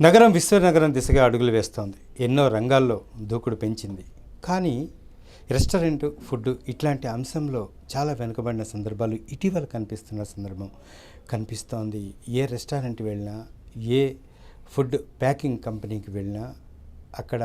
నగరం విశ్వనగరం దిశగా అడుగులు వేస్తోంది. ఎన్నో రంగాల్లో దూకుడు పెంచింది. కానీ రెస్టారెంట్, ఫుడ్ ఇట్లాంటి అంశంలో చాలా వెనుకబడిన సందర్భాలు ఇటీవల కనిపిస్తున్న సందర్భం కనిపిస్తోంది. ఏ రెస్టారెంట్ వెళ్ళినా, ఏ ఫుడ్ ప్యాకింగ్ కంపెనీకి వెళ్ళినా అక్కడ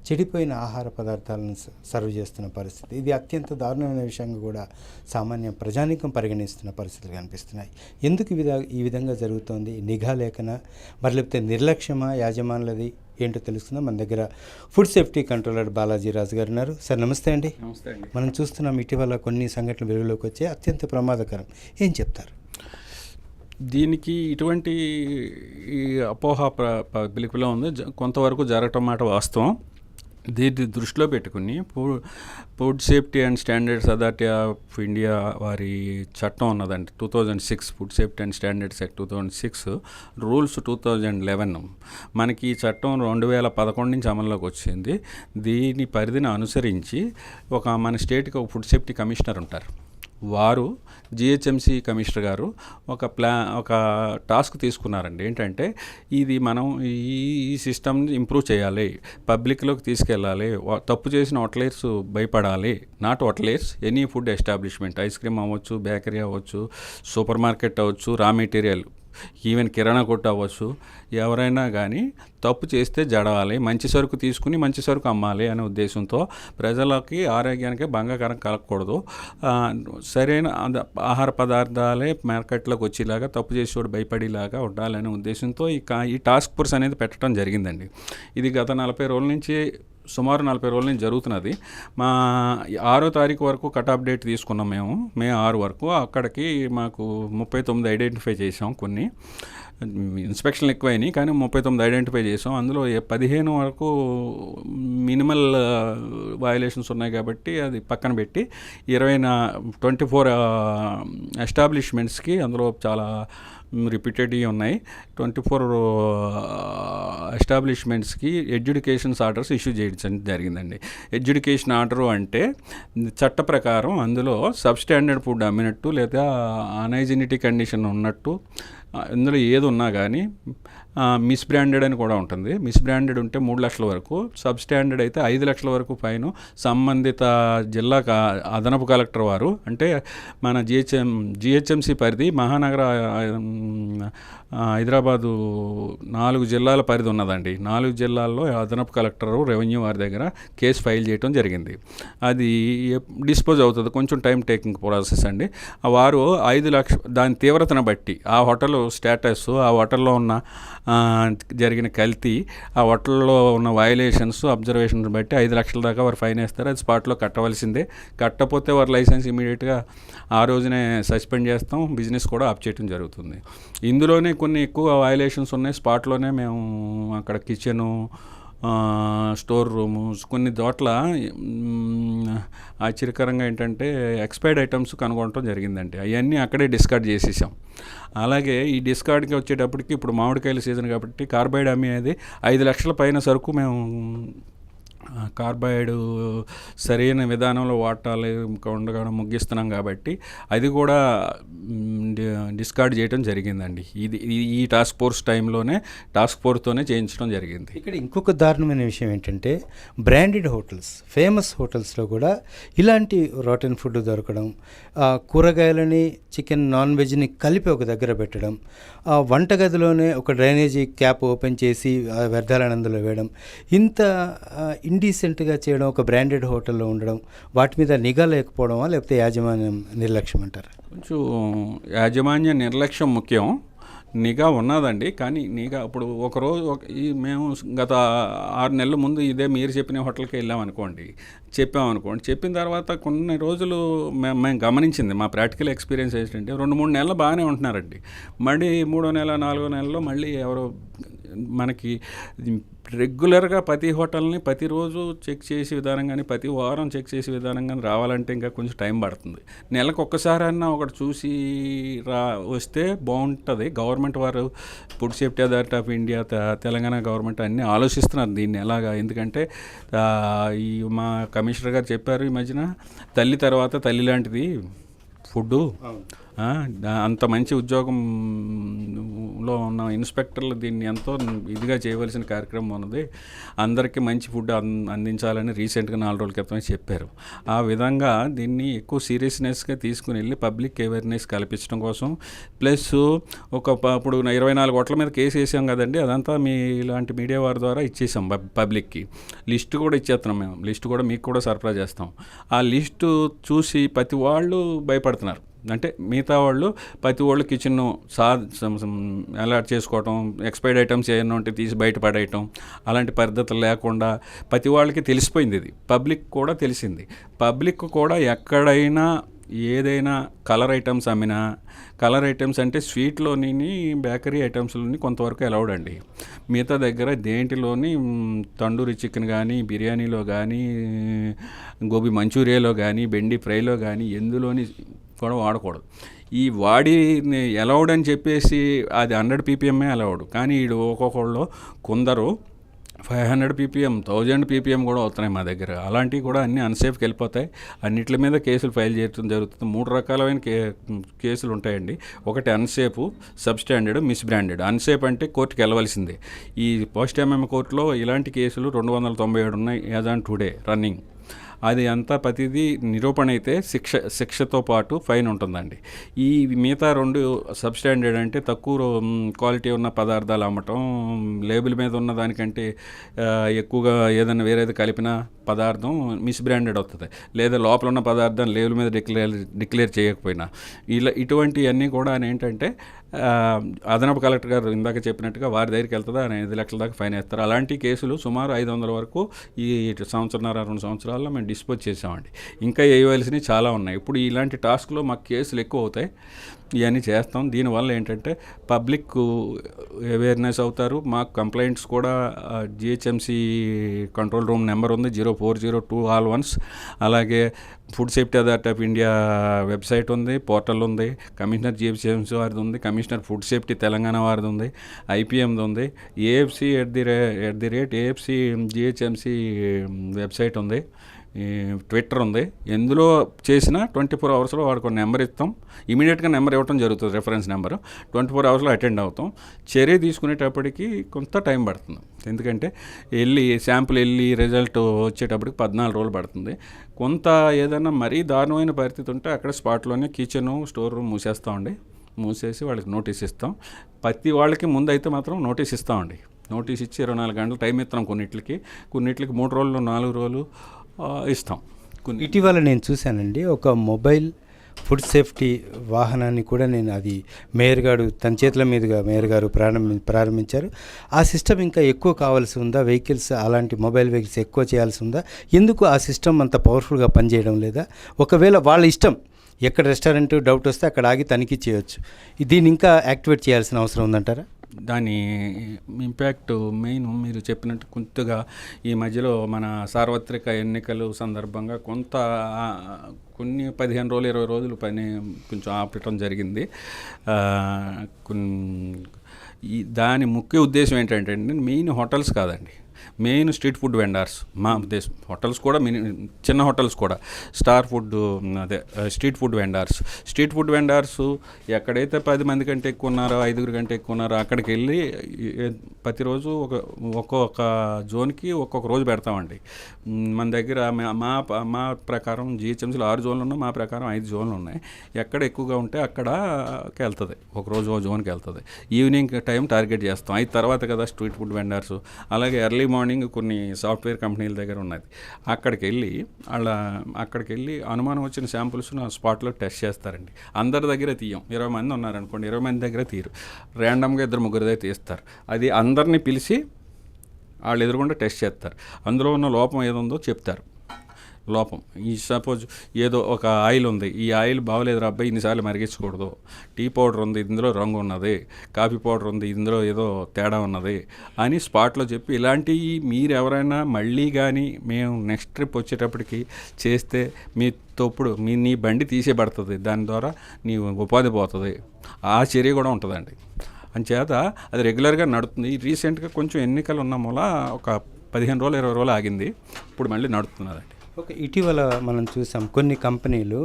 చెడిపోయిన ఆహార పదార్థాలను సర్వ్ చేస్తున్న పరిస్థితి. ఇది అత్యంత దారుణమైన విషయంగా కూడా సామాన్య ప్రజానీకం పరిగణిస్తున్న పరిస్థితులు కనిపిస్తున్నాయి. ఎందుకు ఈ విధంగా జరుగుతోంది? నిఘా లేఖన, మరి లేకపోతే నిర్లక్ష్యమా యాజమానులది ఏంటో తెలుస్తుందా? మన దగ్గర ఫుడ్ సేఫ్టీ కంట్రోలర్ బాలాజీ రాజు గారు ఉన్నారు. సార్ నమస్తే అండి. నమస్తే అండి. మనం చూస్తున్నాం ఇటీవల కొన్ని సంఘటనలు వెలుగులోకి వచ్చే అత్యంత ప్రమాదకరం. ఏం చెప్తారు దీనికి? ఇటువంటి అపోహ పబ్లిక్లో ఉంది, కొంతవరకు జరగటం మాట వాస్తవం. దీన్ని దృష్టిలో పెట్టుకుని food safety and standards authority of India వారి చట్టం ఉన్నదండి, 2006 food safety and standards act 2006, rules 2011. మనకి ఈ చట్టం 2011 నుంచి అమల్లోకి వచ్చింది. దీని పరిధిని అనుసరించి మన స్టేట్కి ఒక ఫుడ్ సేఫ్టీ కమిషనర్ ఉంటారు. వారు జిహెచ్ఎంసి కమిషనర్ గారు ఒక టాస్క్ తీసుకున్నారండి. ఏంటంటే ఇది మనం ఈ సిస్టమ్ని ఇంప్రూవ్ చేయాలి, పబ్లిక్లోకి తీసుకెళ్ళాలి, తప్పు చేసిన హోటలర్స్ భయపడాలి. Not hoteliers, any food establishment, ice cream అవ్వచ్చు, బేకరీ అవ్వచ్చు, సూపర్ మార్కెట్ అవ్వచ్చు, రా మెటీరియల్, ఈవెన్ కిరాణా కొట్టు అవ్వచ్చు, ఎవరైనా కానీ తప్పు చేస్తే జడవాలి, మంచి సరుకు తీసుకుని మంచి సరుకు అమ్మాలి అనే ఉద్దేశంతో ప్రజలకి ఆరోగ్యానికి భంగకరం కలగకూడదు, సరైన ఆహార పదార్థాలే మార్కెట్లోకి వచ్చేలాగా, తప్పు చేసేవాడు భయపడేలాగా ఉండాలనే ఉద్దేశంతో ఈ టాస్క్ ఫోర్స్ అనేది పెట్టడం జరిగిందండి. ఇది గత 40 రోజుల నుంచి, సుమారు 40 రోజుల నుంచి జరుగుతున్నది. మా 6వ తారీఖు వరకు కట్ ఆఫ్ డేట్ తీసుకున్నాం మేము, మే 6 వరకు. అక్కడికి మాకు 39 ఐడెంటిఫై చేసాం. కొన్ని ఇన్స్పెక్షన్లు ఎక్కువైనాయి కానీ 39 ఐడెంటిఫై చేసాం. అందులో 15 వరకు మినిమల్ వయలేషన్స్ ఉన్నాయి కాబట్టి అది పక్కన పెట్టి 24 ఎస్టాబ్లిష్మెంట్స్కి అందులో చాలా రిపీటెడ్గా ఉన్నాయి. 24 ఎస్టాబ్లిష్మెంట్స్కి ఎడ్యుకేషన్స్ ఆర్డర్స్ ఇష్యూ చేయడం జరిగిందండి. ఎడ్యుకేషన్ ఆర్డరు అంటే చట్ట ప్రకారం అందులో సబ్స్టాండర్డ్ ఫుడ్ అమ్మినట్టు లేదా అనైజినిటీ కండిషన్ ఉన్నట్టు, ఇందులో ఏది ఉన్నా కానీ మిస్ బ్రాండెడ్ అని కూడా ఉంటుంది. మిస్ బ్రాండెడ్ ఉంటే 3 లక్షల వరకు, సబ్స్టాండర్డ్ అయితే 5 లక్షల వరకు ఫైను. సంబంధిత జిల్లా అదనపు కలెక్టర్ వారు, అంటే మన జిహెచ్ఎంసి పరిధి మహానగర హైదరాబాదు 4 జిల్లాల పరిధి ఉన్నదండి. 4 జిల్లాల్లో అదనపు కలెక్టరు, రెవెన్యూ వారి దగ్గర కేసు ఫైల్ చేయడం జరిగింది. అది డిస్పోజ్ అవుతుంది, కొంచెం టైం టేకింగ్ ప్రాసెస్ అండి. వారు 5 లక్ష దాని తీవ్రతను బట్టి, ఆ హోటల్ స్టేటస్, ఆ హోటల్లో ఉన్న జరిగిన కల్తీ, ఆ హోటల్లో ఉన్న వయలేషన్స్, అబ్జర్వేషన్స్ బట్టి 5 లక్షల దాకా వారు ఫైన్ వేస్తారు. అది స్పాట్లో కట్టవలసిందే. కట్టకపోతే వారి లైసెన్స్ ఇమీడియట్గా ఆ రోజునే సస్పెండ్ చేస్తాం, బిజినెస్ కూడా ఆఫ్ చేయడం జరుగుతుంది. ఇందులోనే కొన్ని ఎక్కువ వయలేషన్స్ ఉన్నాయి. స్పాట్లోనే మేము అక్కడ కిచెను, స్టోర్ రూము, కొన్ని చోట్ల ఆశ్చర్యకరంగా ఏంటంటే ఎక్స్పైర్డ్ ఐటమ్స్ కనుగొనడం జరిగిందండి. అవన్నీ అక్కడే డిస్కార్డ్ చేసేసాం. అలాగే ఈ డిస్కార్డ్కి వచ్చేటప్పటికి ఇప్పుడు మామిడికాయల సీజన్ కాబట్టి కార్బైడ్ అమ్మేది 5 లక్షల పైన సరుకు మేము కార్బైడ్ సరైన విధానంలో వాటాలు ఉండగా ముగిస్తున్నాం కాబట్టి అది కూడా డిస్కార్డ్ చేయడం జరిగిందండి. ఈ టాస్క్ ఫోర్స్ టైంలోనే, టాస్క్ ఫోర్స్తోనే చేయించడం జరిగింది. ఇక్కడ ఇంకొక దారుణమైన విషయం ఏంటంటే బ్రాండెడ్ హోటల్స్, ఫేమస్ హోటల్స్లో కూడా ఇలాంటి రోటన్ ఫుడ్ దొరకడం, కూరగాయలని, చికెన్, నాన్ వెజ్ని కలిపి ఒక దగ్గర పెట్టడం, వంటగదిలోనే ఒక డ్రైనేజీ క్యాప్ ఓపెన్ చేసి వ్యర్థాలను అందులో వేయడం, ఇంత ఇండీసెంట్గా చేయడం, ఒక బ్రాండెడ్ హోటల్లో ఉండడం, వాటి మీద నిఘా లేకపోవడమా లేకపోతే యాజమాన్యం నిర్లక్ష్యం అంటారు? కొంచెం యాజమాన్య నిర్లక్ష్యం ముఖ్యం. నిఘా ఉన్నదండి, కానీ నిఘా ఇప్పుడు మేము గత 6 నెలల ముందు ఇదే మీరు చెప్పిన హోటల్కి వెళ్ళామనుకోండి, చెప్పిన తర్వాత కొన్ని రోజులు మేము గమనించింది, మా ప్రాక్టికల్ ఎక్స్పీరియన్స్ ఏంటంటే 2-3 నెలలు బాగానే ఉంటున్నారండి. మళ్ళీ 3వ నెల 4వ నెలలో మళ్ళీ ఎవరో మనకి రెగ్యులర్గా ప్రతి హోటల్ని ప్రతిరోజు చెక్ చేసే విధానం కానీ, ప్రతి వారం చెక్ చేసే విధానం కానీ రావాలంటే ఇంకా కొంచెం టైం పడుతుంది. నెలకు ఒక్కసారైనా ఒకటి చూసి వస్తే బాగుంటుంది. గవర్నమెంట్ వారు, food safety authority of India, Telangana government అన్నీ ఆలోచిస్తున్నారు దీన్ని ఎలాగా. ఎందుకంటే మా కమిషనర్ గారు చెప్పారు ఈ మధ్యన, తల్లి తర్వాత తల్లి లాంటిది ఫుడ్డు, అంత మంచి ఉద్యోగంలో ఉన్న ఇన్స్పెక్టర్లు దీన్ని ఎంతో ఇదిగా చేయవలసిన కార్యక్రమం ఉన్నది. అందరికీ మంచి ఫుడ్ అందించాలని రీసెంట్గా 4 రోజుల క్రితమే చెప్పారు. ఆ విధంగా దీన్ని ఎక్కువ సీరియస్నెస్గా తీసుకుని వెళ్ళి పబ్లిక్ అవేర్నెస్ కల్పించడం కోసం, ప్లస్ ఇప్పుడు 24 కోట్ల మీద కేసు వేసాం కదండి, అదంతా మీ ఇలాంటి మీడియా వారి ద్వారా ఇచ్చేసాం పబ్లిక్కి. లిస్టు కూడా ఇచ్చేస్తున్నాం మేము, లిస్టు కూడా మీకు కూడా సరఫరా చేస్తాం. ఆ లిస్టు చూసి ప్రతి వాళ్ళు భయపడుతున్నారు. అంటే మిగతా వాళ్ళు ప్రతి వాళ్ళు కిచెన్ అలర్ట్ చేసుకోవటం, ఎక్స్పైర్డ్ ఐటమ్స్ ఏమైనా ఉంటే తీసి బయటపడేయటం, అలాంటి పద్ధతులు లేకుండా ప్రతి వాళ్ళకి తెలిసిపోయింది. ఇది పబ్లిక్ కూడా తెలిసింది. పబ్లిక్ కూడా ఎక్కడైనా ఏదైనా కలర్ ఐటమ్స్ అమ్మినా, కలర్ ఐటమ్స్ అంటే స్వీట్లోని బేకరీ ఐటమ్స్లోని కొంతవరకు అలౌడ్ అండి. మిగతా దగ్గర దేంటిలోని తండూరి చికెన్ కానీ, బిర్యానీలో కానీ, గోబీ మంచూరియాలో కానీ, బెండి ఫ్రైలో కానీ ఎందులోని కూడా వాడకూడదు. ఈ వాడి అలౌడ్ అని చెప్పేసి అది 100 ppm అలౌడ్, కానీ వీడు ఒక్కొక్కళ్ళు కొందరు 500 ppm 1000 ppm కూడా అవుతున్నాయి మా దగ్గర. అలాంటివి కూడా అన్నీ అన్సేఫ్కి వెళ్ళిపోతాయి. అన్నిటి మీద కేసులు ఫైల్ చేయడం జరుగుతుంది. 3 రకాలైన కేసులు ఉంటాయండి. ఒకటి అన్సేఫ్, సబ్స్టాండర్డ్, మిస్బ్రాండెడ్. అన్సేఫ్ అంటే కోర్టుకి వెళ్ళవలసిందే. ఈ పోస్ట్ ఎంఎం కోర్టులో ఇలాంటి కేసులు 297 ఉన్నాయి యాజ్ ఆన్ టుడే రన్నింగ్. అది అంతా ప్రతిదీ నిరూపణ అయితే శిక్షతో పాటు ఫైన్ ఉంటుందండి. ఈ మిగతా 2 సబ్స్టాండర్డ్ అంటే తక్కువ క్వాలిటీ ఉన్న పదార్థాలు అమ్మటం, లేబుల్ మీద ఉన్న దానికంటే ఎక్కువగా ఏదైనా వేరేది కలిపిన పదార్థం మిస్బ్రాండెడ్ అవుతుంది. లేదా లోపల ఉన్న పదార్థం లేబుల్ మీద డిక్లేర్ చేయకపోయినా ఇటువంటివన్నీ కూడా ఏంటంటే అదనపు కలెక్టర్ గారు ఇందాక చెప్పినట్టుగా వారి దగ్గరికి వెళ్తుందా 5 లక్షల దాకా ఫైన్ వేస్తారు. అలాంటి కేసులు సుమారు 500 వరకు ఈ 1.5-2 సంవత్సరాల్లో మేము డిస్పోజ్ చేసామండి. ఇంకా వేయవలసినవి చాలా ఉన్నాయి. ఇప్పుడు ఇలాంటి టాస్క్లో మాకు కేసులు ఎక్కువ అవుతాయి. ఇవన్నీ చేస్తాం. దీనివల్ల ఏంటంటే పబ్లిక్ అవేర్నెస్ అవుతారు. మాకు కంప్లైంట్స్ కూడా జిహెచ్ఎంసి కంట్రోల్ రూమ్ నెంబర్ ఉంది 040211. అలాగే food safety authority of India website ఉంది, పోర్టల్ ఉంది, కమిషనర్ జిహెచ్ఎంసి వారిది ఉంది, కమిషనర్ ఫుడ్ సేఫ్టీ తెలంగాణ వారిది ఉంది, ఐపీఎంది ఉంది, ఏఎఫ్సి @ ఏఎఫ్సి జిహెచ్ఎంసి వెబ్సైట్ ఉంది, ట్విట్టర్ ఉంది. ఎందులో చేసినా 24 అవర్స్లో వాడికి ఒక నెంబర్ ఇస్తాం. ఇమీడియట్గా నెంబర్ ఇవ్వడం జరుగుతుంది, రెఫరెన్స్ నెంబరు. 24 అవర్స్లో అటెండ్ అవుతాం. చర్య తీసుకునేటప్పటికి కొంత టైం పడుతుంది. ఎందుకంటే శాంపుల్ రిజల్ట్ వచ్చేటప్పటికి 14 రోజులు పడుతుంది. కొంత ఏదైనా మరీ దారుణమైన పరిస్థితి ఉంటే అక్కడ స్పాట్లోనే కిచెను, స్టోర్ రూమ్ మూసేసి వాళ్ళకి నోటీస్ ఇస్తాం. ప్రతి వాళ్ళకి ముందు అయితే మాత్రం నోటీస్ ఇస్తామండి. నోటీస్ ఇచ్చి 24 గంటలు టైం ఇస్తాం. కొన్నిట్లకి 3 రోజులు 4 రోజులు ఇస్తాం. ఇటీవల నేను చూశానండి, ఒక మొబైల్ ఫుడ్ సేఫ్టీ వాహనాన్ని కూడా అది మేయర్ గారు తన చేతుల మీదుగా మేయర్ గారు ప్రారంభించారు. ఆ సిస్టమ్ ఇంకా ఎక్కువ కావాల్సి ఉందా? వెహికల్స్, అలాంటి మొబైల్ వెహికల్స్ ఎక్కువ చేయాల్సి ఉందా? ఎందుకు ఆ సిస్టమ్ అంత పవర్ఫుల్గా పనిచేయడం లేదా? ఒకవేళ వాళ్ళ ఇష్టం, ఎక్కడ రెస్టారెంట్ డౌట్ వస్తే అక్కడ ఆగి తనిఖీ చేయొచ్చు. దీన్ని ఇంకా యాక్టివేట్ చేయాల్సిన అవసరం ఉందంటారా? దాని ఇంపాక్ట్ మెయిన్ మీరు చెప్పినట్టు కొద్దిగా ఈ మధ్యలో మన సార్వత్రిక ఎన్నికలు సందర్భంగా కొన్ని 15 రోజులు 20 రోజులు పని కొంచెం ఆపటం జరిగింది. దాని ముఖ్య ఉద్దేశం ఏంటంటే మెయిన్ హోటల్స్ కాదండి, మెయిన్ స్ట్రీట్ ఫుడ్ వెండర్స్. మా ఉద్దేశం హోటల్స్ కూడా చిన్న హోటల్స్ కూడా స్ట్రీట్ ఫుడ్ వెండర్స్ ఎక్కడైతే 10 మంది కంటే ఎక్కువ ఉన్నారో, 5 కంటే ఎక్కువ ఉన్నారో అక్కడికి వెళ్ళి ప్రతిరోజు ఒక్కొక్క జోన్కి ఒక్కొక్క రోజు పెడతామండి. మన దగ్గర మా ప్రకారం జిహెచ్ఎంసీలో 6 జోన్లు ఉన్నాయి, మా ప్రకారం 5 జోన్లు ఉన్నాయి. ఎక్కడ ఎక్కువగా ఉంటే అక్కడికి వెళ్తుంది, ఒకరోజు ఒక జోన్కి వెళ్తుంది. ఈవినింగ్ టైం టార్గెట్ చేస్తాం. 5 తర్వాత కదా స్ట్రీట్ ఫుడ్ వెండర్స్. అలాగే ఎర్లీ మార్నింగ్ కొన్ని సాఫ్ట్వేర్ కంపెనీల దగ్గర ఉన్నది. అక్కడికి వెళ్ళి అనుమానం వచ్చిన శాంపుల్స్ను స్పాట్లో టెస్ట్ చేస్తారండి. అందరి దగ్గర తీయం. 20 మంది ఉన్నారనుకోండి, 20 మంది దగ్గర తీరు, ర్యాండమ్గా 2-3 దగ్గర తీస్తారు. అది అందరినీ పిలిచి వాళ్ళు ఎదురుగుండా టెస్ట్ చేస్తారు. అందులో ఉన్న లోపం ఏదుందో చెప్తారు. లోపం సపోజ్ ఏదో ఒక ఆయిల్ ఉంది, ఈ ఆయిల్ బాగోలేదు అబ్బాయి, ఇన్నిసార్లు మరిగించకూడదు. టీ పౌడర్ ఉంది, ఇందులో రంగు ఉన్నది. కాఫీ పౌడర్ ఉంది, ఇందులో ఏదో తేడా ఉన్నది అని స్పాట్లో చెప్పి, ఇలాంటివి మీరు ఎవరైనా మళ్ళీ కానీ మేము నెక్స్ట్ ట్రిప్ వచ్చేటప్పటికి చేస్తే నీ బండి తీసేయబడుతుంది, దాని ద్వారా నీ ఉపాధి పోతుంది. ఆ చర్య కూడా ఉంటుందండి. అంచేత అది రెగ్యులర్గా నడుస్తుంది. రీసెంట్గా కొంచెం ఎన్నికలు ఉన్న మూల ఒక 15 రోజులు 20 రోజులు ఆగింది. ఇప్పుడు మళ్ళీ నడుతున్నదండి. ఓకే, ఇటీవల మనం చూసాం కొన్ని కంపెనీలు,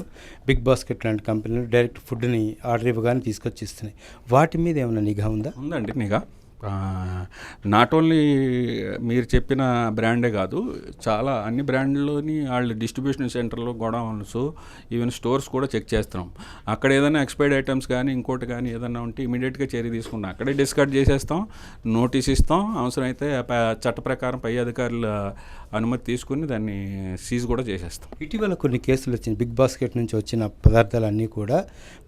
బిగ్ బాస్కెట్ లాంటి కంపెనీలు డైరెక్ట్ ఫుడ్ని ఆర్డర్ ఇవ్వగానే తీసుకొచ్చి ఇస్తున్నాయి. వాటి మీద ఏమైనా నిఘా ఉందా? ఉందండి నిఘా. నాట్ ఓన్లీ మీరు చెప్పిన బ్రాండే కాదు, చాలా అన్ని బ్రాండ్లోని వాళ్ళు డిస్ట్రిబ్యూషన్ సెంటర్లు, గోడౌన్స్, ఈవెన్ స్టోర్స్ కూడా చెక్ చేస్తున్నాం. అక్కడ ఏదైనా ఎక్స్పైర్డ్ ఐటమ్స్ కానీ ఇంకోటి కానీ ఏదైనా ఉంటే ఇమీడియట్గా చర్య తీసుకుంటాం. అక్కడే డిస్కార్డ్ చేసేస్తాం, నోటీస్ ఇస్తాం, అవసరమైతే చట్ట ప్రకారం పై అధికారుల అనుమతి తీసుకుని దాన్ని సీజ్ కూడా చేసేస్తాం. ఇటీవల కొన్ని కేసులు వచ్చినాయి. బిగ్ బాస్కెట్ నుంచి వచ్చిన పదార్థాలన్నీ కూడా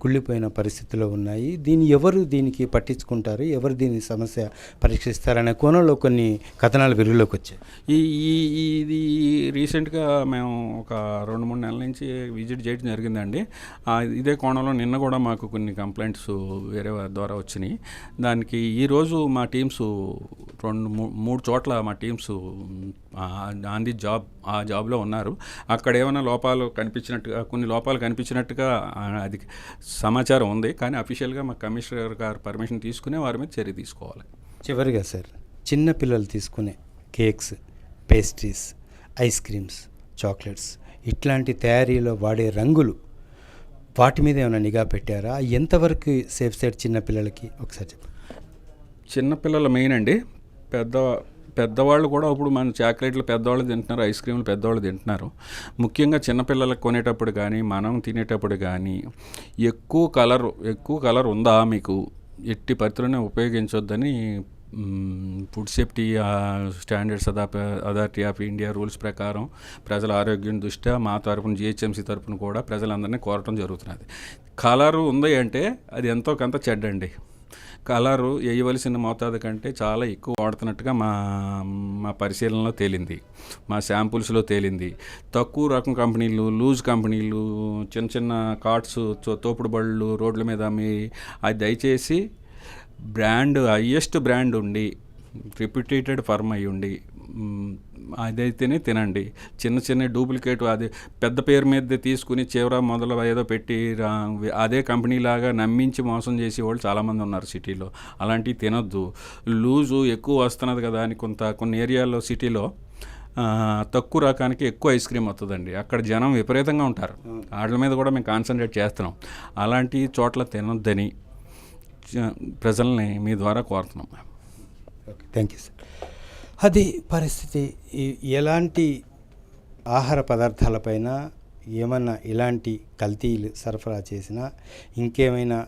కుళ్ళిపోయిన పరిస్థితిలో ఉన్నాయి. దీనికి పట్టించుకుంటారు, ఎవరు దీని సమస్య పరీక్షిస్తారనే కోణంలో కొన్ని కథనాలు వెలుగులోకి వచ్చాయి. ఇది రీసెంట్గా మేము ఒక 2-3 నెలల నుంచి విజిట్ చేయడం జరిగిందండి. ఇదే కోణంలో నిన్న కూడా మాకు కొన్ని కంప్లైంట్స్ వేరే వారి ద్వారా వచ్చినాయి. దానికి ఈరోజు మా టీమ్స్ 2-3 చోట్ల మా టీమ్స్ ఆన్ ది జాబ్, ఆ జాబ్లో ఉన్నారు. అక్కడ ఏమైనా కొన్ని లోపాలు కనిపించినట్టుగా అది సమాచారం ఉంది. కానీ అఫీషియల్గా మా కమిషనర్ గారు పర్మిషన్ తీసుకునే వారి మీద చర్య తీసుకోవాలి. చివరిగా సార్, చిన్న పిల్లలు తీసుకునే cakes, pastries, ice creams, chocolates ఇట్లాంటి తయారీలో వాడే రంగులు, వాటి మీద ఏమైనా నిఘా పెట్టారా? ఎంతవరకు సేఫ్ సైడ్ చిన్నపిల్లలకి ఒకసారి చెప్పండి. చిన్నపిల్లలు మెయిన్ అండి. పెద్దవాళ్ళు కూడా ఇప్పుడు మన చాక్లెట్లు పెద్దవాళ్ళు తింటున్నారు, ఐస్ క్రీములు పెద్దవాళ్ళు తింటున్నారు. ముఖ్యంగా చిన్నపిల్లలకు కొనేటప్పుడు కానీ మనం తినేటప్పుడు కానీ ఎక్కువ కలర్ ఉందా మీకు, ఎట్టి పరిస్థితుల్లోనే ఉపయోగించొద్దని food safety standards authority of India rules ప్రకారం ప్రజల ఆరోగ్యం దృష్ట్యా మా తరపున జిహెచ్ఎంసీ తరపున కూడా ప్రజలందరినీ కోరటం జరుగుతున్నది. కలరు ఉంది అంటే అది ఎంతో కొంత చెడ్డండి. కలరు వేయవలసిన మోతాదు కంటే చాలా ఎక్కువ వాడుతున్నట్టుగా మా పరిశీలనలో తేలింది, మా శాంపుల్స్లో తేలింది. తక్కువ రకం కంపెనీలు, లూజ్ కంపెనీలు, చిన్న చిన్న కార్ట్స్, తోపుడు బళ్ళు రోడ్ల మీద అది దయచేసి హయ్యెస్ట్ బ్రాండ్ ఉండి, రిప్యూటెడ్ ఫర్మ్ అయి ఉండి అదైతేనే తినండి. చిన్న డూప్లికేట్ అది పెద్ద పేరు మీద తీసుకుని చివర మొదలు ఏదో పెట్టి అదే కంపెనీలాగా నమ్మించి మోసం చేసే వాళ్ళు చాలామంది ఉన్నారు సిటీలో. అలాంటివి తినొద్దు. లూజు ఎక్కువ వస్తున్నది కదా అని కొన్ని ఏరియాల్లో సిటీలో తక్కువ రకానికి ఎక్కువ ఐస్ క్రీమ్ వస్తుందండి. అక్కడ జనం విపరీతంగా ఉంటారు. వాటి మీద కూడా మేము కాన్సన్ట్రేట్ చేస్తున్నాం. అలాంటి చోట్ల తినొద్దని ప్రజల్ని మీ ద్వారా కోరుతున్నాం. Okay, thank you sir. అది పరిస్థితి. ఎలాంటి ఆహార పదార్థాలపైన ఏమన్నా ఇలాంటి కల్తీలు సరఫరా చేసినా, ఇంకేమైనా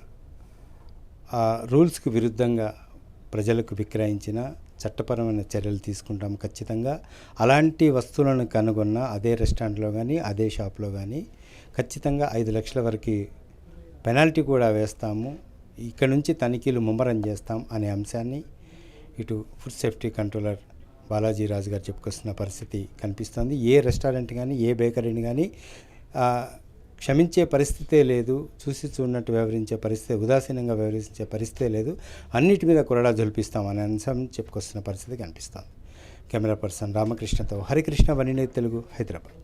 రూల్స్కి విరుద్ధంగా ప్రజలకు విక్రయించిన చట్టపరమైన చర్యలు తీసుకుంటాం ఖచ్చితంగా. అలాంటి వస్తువులను కనుగొన్న అదే రెస్టారెంట్లో కానీ అదే షాప్లో కానీ ఖచ్చితంగా 5 లక్షల వరకు పెనాల్టీ కూడా వేస్తాము, ఇక్కడ నుంచి తనిఖీలు ముమ్మరం చేస్తాం అనే అంశాన్ని ఇటు ఫుడ్ సేఫ్టీ కంట్రోలర్ బాలాజీ రాజు గారు చెప్పుకొస్తున్న పరిస్థితి కనిపిస్తుంది. ఏ రెస్టారెంట్ కానీ ఏ బేకరీని కానీ క్షమించే పరిస్థితే లేదు, చూసి చూడనట్టు వ్యవహరించే పరిస్థితి, ఉదాసీనంగా వ్యవహరించే పరిస్థితే లేదు, అన్నిటి మీద కొరడా జొలిపిస్తాం అనే అంశం చెప్పుకొస్తున్న పరిస్థితి కనిపిస్తుంది. కెమెరా పర్సన్ రామకృష్ణతో హరికృష్ణ, వన్ ఇండియా తెలుగు, హైదరాబాద్.